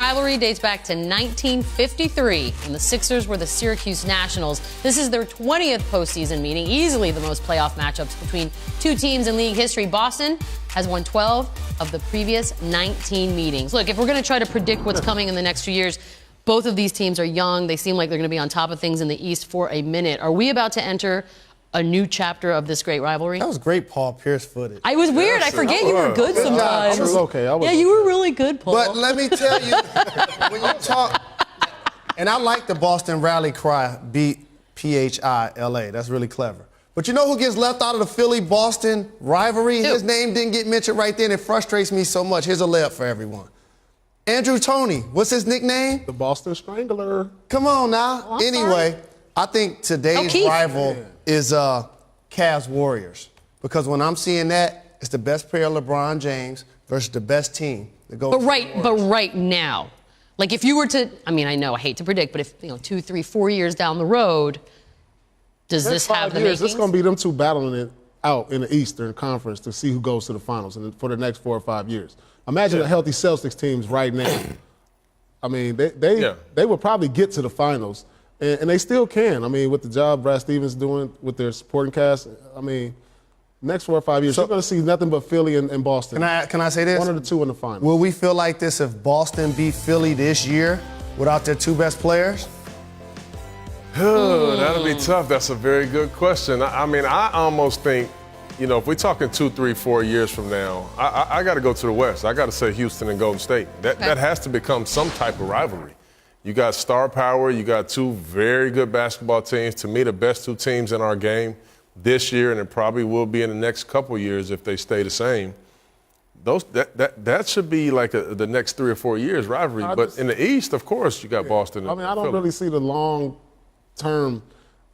Rivalry dates back to 1953 when the Sixers were the Syracuse Nationals. This is their 20th postseason meeting, easily the most playoff matchups between two teams in league history. Boston has won 12 of the previous 19 meetings. Look, if we're going to try to predict what's coming in the next few years, both of these teams are young. They seem like they're going to be on top of things in the East for a minute. Are we about to enter a new chapter of this great rivalry? That was great Paul Pierce footage. I was weird. I forget you were good sometimes. I was okay. Yeah, you were really good, Paul. But let me tell you, when you talk, and I like the Boston rally cry, beat PHILA. That's really clever. But you know who gets left out of the Philly-Boston rivalry? His name didn't get mentioned right then. It frustrates me so much. Here's a layup for everyone. Andrew Toney. What's his nickname? The Boston Strangler. Come on now. Oh, anyway, sorry. I think today's rival is Cavs Warriors. Because when I'm seeing that, it's the best player, LeBron James, versus the best team. But right now, like if you were to, I mean, I know I hate to predict, but if 2, 3, 4 years down the road, does this have the makings? It's going to be them two battling it out in the Eastern Conference to see who goes to the finals for the next 4 or 5 years. Imagine the healthy Celtics teams right now. I mean, they would probably get to the finals, and they still can. I mean, with the job Brad Stevens doing with their supporting cast, I mean, next 4 or 5 years, you're going to see nothing but Philly and Boston. Can I say this? One of the two in the finals. Will we feel like this if Boston beat Philly this year without their two best players? That'll be tough. That's a very good question. I mean, I almost think, if we're talking 2, 3, 4 years from now, I got to go to the West. I got to say Houston and Golden State. That has to become some type of rivalry. You got star power. You got two very good basketball teams. To me, the best two teams in our game this year, and it probably will be in the next couple years if they stay the same. That should be like the next 3 or 4 years rivalry. But in the East, of course, you got Boston. I mean, I don't really see the long-term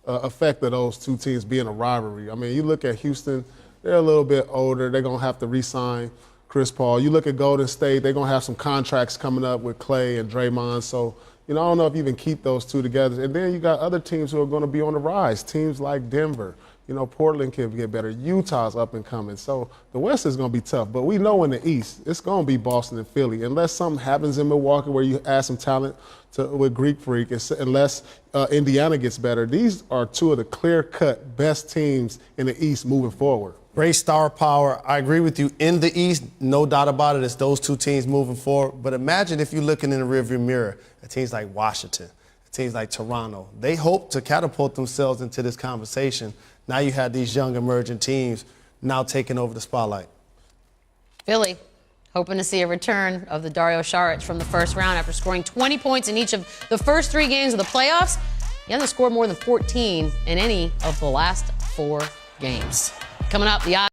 effect of those two teams being a rivalry. I mean, you look at Houston, they're a little bit older. They're going to have to re-sign Chris Paul. You look at Golden State, they're going to have some contracts coming up with Clay and Draymond. So, I don't know if you even keep those two together. And then you got other teams who are going to be on the rise, teams like Denver. Portland can get better. Utah's up and coming. So the West is going to be tough. But we know in the East, it's going to be Boston and Philly. Unless something happens in Milwaukee where you add some talent with Greek Freak, unless Indiana gets better. These are two of the clear-cut best teams in the East moving forward. Great star power. I agree with you. In the East, no doubt about it, it's those two teams moving forward. But imagine if you're looking in the rearview mirror at teams like Washington, teams like Toronto. They hope to catapult themselves into this conversation. Now you have these young emerging teams now taking over the spotlight. Philly, hoping to see a return of the Dario Saric from the first round after scoring 20 points in each of the first 3 games of the playoffs. He hasn't scored more than 14 in any of the last 4 games. Coming up, the